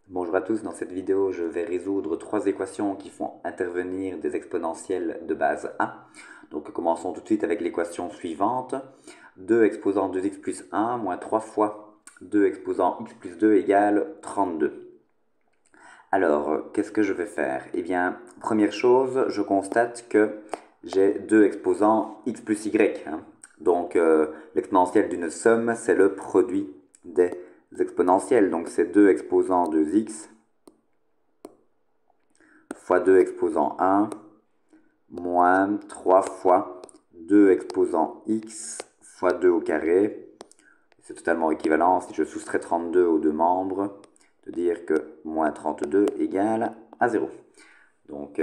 Bonjour à tous, dans cette vidéo je vais résoudre trois équations qui font intervenir des exponentielles de base A. Donc commençons tout de suite avec l'équation suivante. 2 exposant 2x plus 1 moins 3 fois 2 exposant x plus 2 égale 32. Alors, qu'est-ce que je vais faire? Eh bien, première chose, je constate que j'ai deux exposants x plus y. Donc, l'exponentielle d'une somme, c'est le produit des exponentielles. Donc, c'est 2 exposant 2x fois 2 exposant 1 moins 3 fois 2 exposant x fois 2 au carré. C'est totalement équivalent si je soustrais 32 aux deux membres, de dire que moins 32 égale à 0. Donc,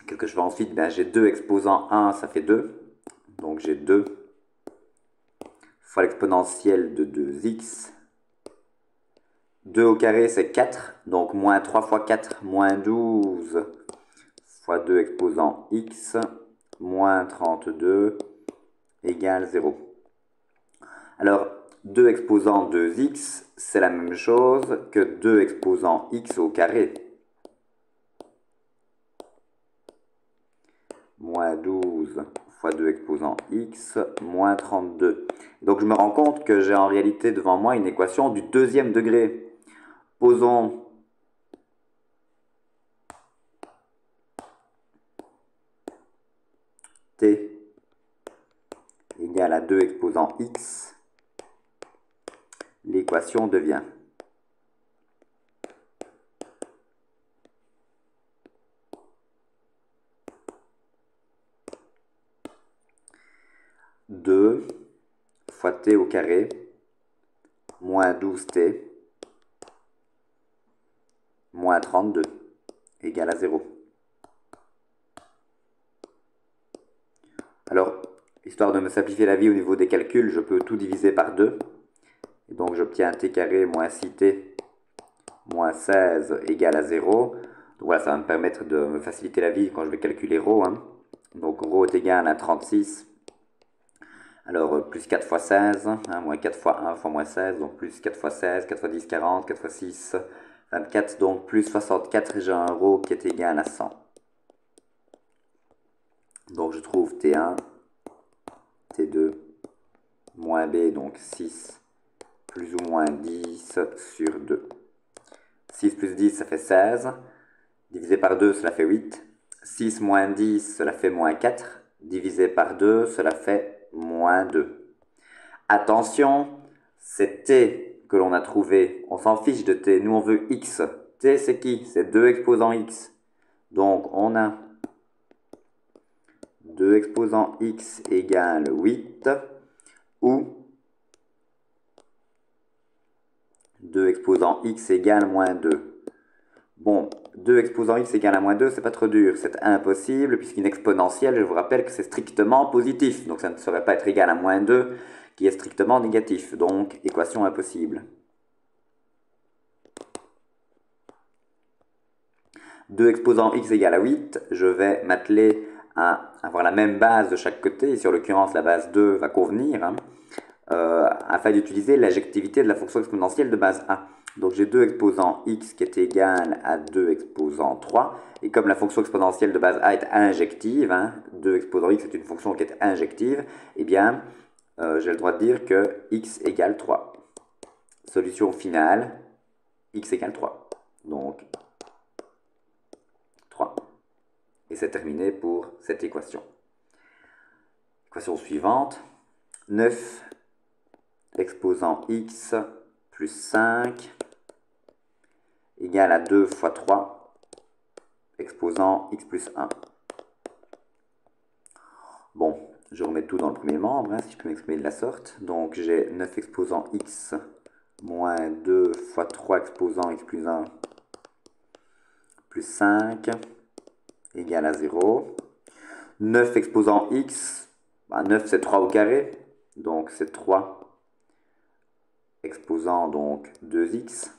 qu'est-ce que je fais ensuite? J'ai 2 exposant 1, ça fait 2. Donc j'ai 2 fois l'exponentielle de 2x. 2 au carré, c'est 4. Donc moins 3 fois 4, moins 12 fois 2 exposant x, moins 32 égale 0. Alors, 2 exposant 2x, c'est la même chose que 2 exposant x au carré. Moins 12 fois 2 exposant x, moins 32. Donc je me rends compte que j'ai en réalité devant moi une équation du deuxième degré. Posons t égale à 2 exposant x. L'équation devient deux fois t au carré moins 12t moins 32 égale à 0. Alors, histoire de me simplifier la vie au niveau des calculs, je peux tout diviser par 2. Et donc j'obtiens t carré moins 6t moins 16 égale à 0. Donc voilà, ça va me permettre de me faciliter la vie quand je vais calculer ρ. Donc ρ est égal à 36. Alors plus 4 fois 16, moins 4 fois 1 fois moins 16, donc plus 4 fois 16, 4 fois 10, 40, 4 fois 6, 24, donc plus 64, et j'ai un ρ qui est égal à 100. Donc je trouve T1, T2, moins B, donc 6, plus ou moins 10 sur 2. 6 plus 10, ça fait 16. Divisé par 2, cela fait 8. 6 moins 10, cela fait moins 4. Divisé par 2, cela fait moins 2. Attention, c'est t que l'on a trouvé. On s'en fiche de t. Nous, on veut x. T, c'est qui? C'est 2 exposants x. Donc, on a 2 exposants x égale 8 ou 2 exposants x égale moins 2. Bon, 2 exposant x égale à moins 2, c'est pas trop dur. C'est impossible, puisqu'une exponentielle, je vous rappelle que c'est strictement positif. Donc ça ne saurait pas être égal à moins 2, qui est strictement négatif. Donc, équation impossible. 2 exposant x égale à 8, je vais m'atteler à avoir la même base de chaque côté. Ici, en l'occurrence, la base 2 va convenir, afin d'utiliser l'adjectivité de la fonction exponentielle de base a. Donc j'ai 2 exposants x qui est égal à 2 exposants 3. Et comme la fonction exponentielle de base a est injective, 2 exposants x est une fonction qui est injective, eh bien j'ai le droit de dire que x égale 3. Solution finale, x égale 3. Donc 3. Et c'est terminé pour cette équation. Équation suivante, 9 exposant x plus 5 égale à 2 fois 3 exposant x plus 1. Bon, je remets tout dans le premier membre, si je peux m'exprimer de la sorte. Donc j'ai 9 exposant x moins 2 fois 3 exposant x plus 1 plus 5 égale à 0. 9 exposant x, 9 c'est 3 au carré, donc c'est 3 exposant donc 2x.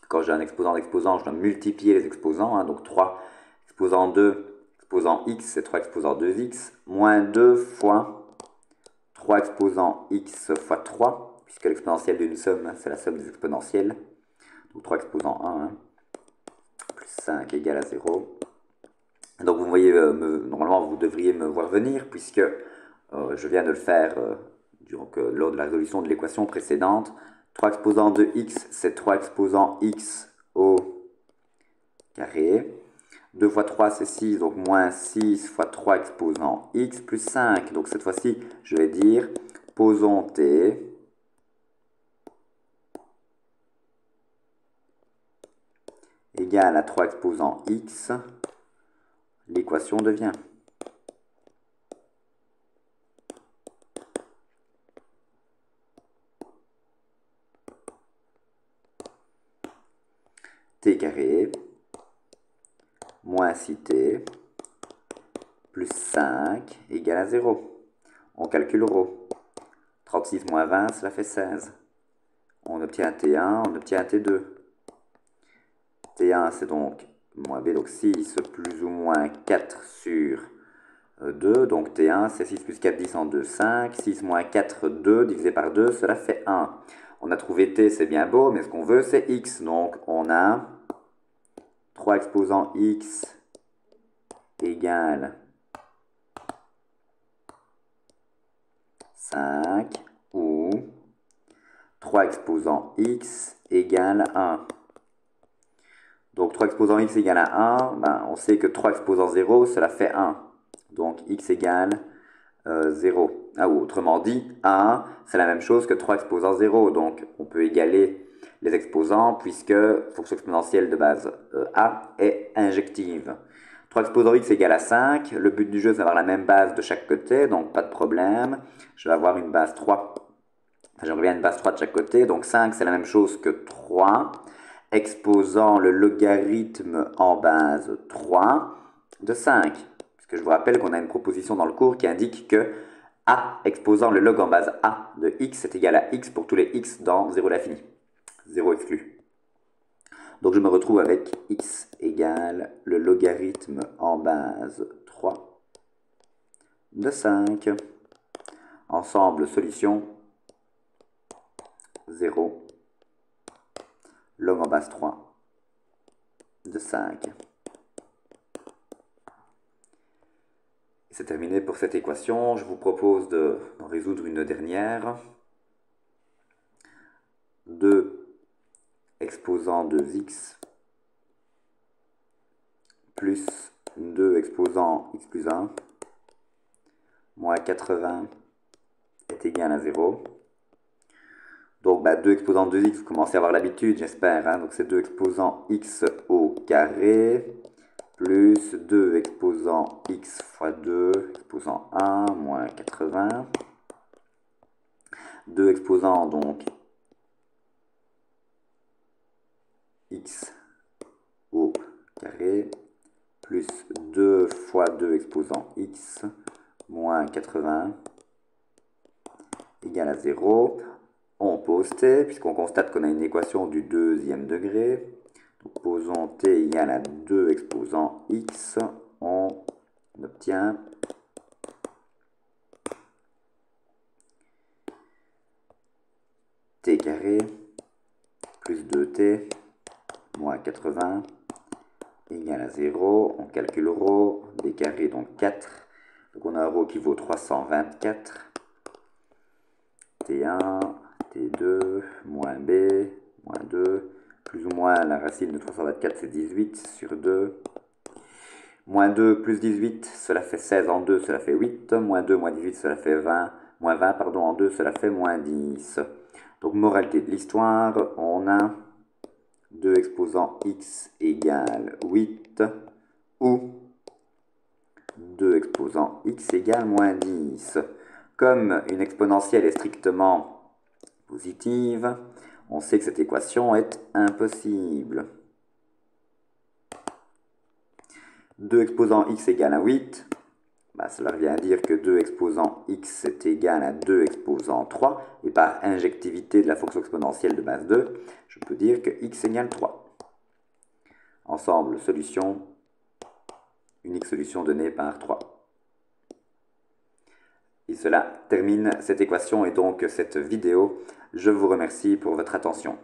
Quand j'ai un exposant d'exposant, je dois multiplier les exposants, donc 3 exposant 2 exposant x, c'est 3 exposant 2x, moins 2 fois 3 exposant x fois 3, puisque l'exponentielle d'une somme, c'est la somme des exponentielles. Donc 3 exposant 1, hein, plus 5 égale à 0. Donc vous voyez, normalement vous devriez me voir venir, puisque je viens de le faire lors de la résolution de l'équation précédente. 3 exposant de x, c'est 3 exposant x au carré. 2 fois 3, c'est 6, donc moins 6 fois 3 exposant x plus 5. Donc cette fois-ci, je vais dire, posons t égale à 3 exposant x. L'équation devient t carré moins 6t plus 5 égale à 0. On calcule rho. 36 moins 20, cela fait 16. On obtient un T1, on obtient un T2. T1, c'est donc moins B, donc 6 plus ou moins 4 sur 2. Donc T1, c'est 6 plus 4, 10 en 2, 5. 6 moins 4, 2, divisé par 2, cela fait 1. On a trouvé T, c'est bien beau, mais ce qu'on veut, c'est X. Donc on a 3 exposant X égale 5 ou 3 exposant x égale 1. Donc 3 exposant x égale à 1, ben, on sait que 3 exposant 0, cela fait 1. Donc x égale 0. Ah, ou autrement dit, 1, c'est la même chose que 3 exposant 0. Donc on peut égaler les exposants puisque fonction exponentielle de base a est injective. 3 exposant x égale à 5. Le but du jeu, c'est d'avoir la même base de chaque côté, donc pas de problème. Je vais avoir une base 3. J'aimerais bien une base 3 de chaque côté. Donc 5, c'est la même chose que 3. Exposant le logarithme en base 3 de 5. Puisque je vous rappelle qu'on a une proposition dans le cours qui indique que a exposant le log en base a de x est égal à x pour tous les x dans 0 l'infini. 0 exclu. Donc je me retrouve avec x égale le logarithme en base 3 de 5. Ensemble, solution 0, log en base 3 de 5. C'est terminé pour cette équation. Je vous propose de résoudre une dernière. 2 exposant 2x plus 2 exposant x plus 1 moins 80 est égal à 0. Donc 2 exposant 2x, vous commencez à avoir l'habitude, j'espère. Hein? Donc c'est 2 exposant x au carré plus 2 exposant x fois 2 exposant 1 moins 80. 2 exposant donc x au carré plus 2 fois 2 exposant x moins 80 égale à 0. On pose t, puisqu'on constate qu'on a une équation du deuxième degré. Donc posons t égale à 2 exposant x. On obtient t carré plus 2t moins 80 égale à 0. On calcule rho, b carré donc 4. Donc on a un rho qui vaut 324. T1, T2, moins B, moins 2, plus ou moins la racine de 324 c'est 18 sur 2. Moins 2 plus 18, cela fait 16 en 2, cela fait 8. Moins 2 moins 18, cela fait 20. Moins 20, pardon, en 2, cela fait moins 10. Donc moralité de l'histoire, on a 2 exposant x égale 8 ou 2 exposant x égale moins 10. Comme une exponentielle est strictement positive, on sait que cette équation est impossible. 2 exposant x égale à 8, cela revient à dire que 2 exposant x est égal à 2 exposant 3, et par injectivité de la fonction exponentielle de base 2, je peux dire que x égale 3. Ensemble, solution, unique solution donnée par 3. Et cela termine cette équation et donc cette vidéo. Je vous remercie pour votre attention.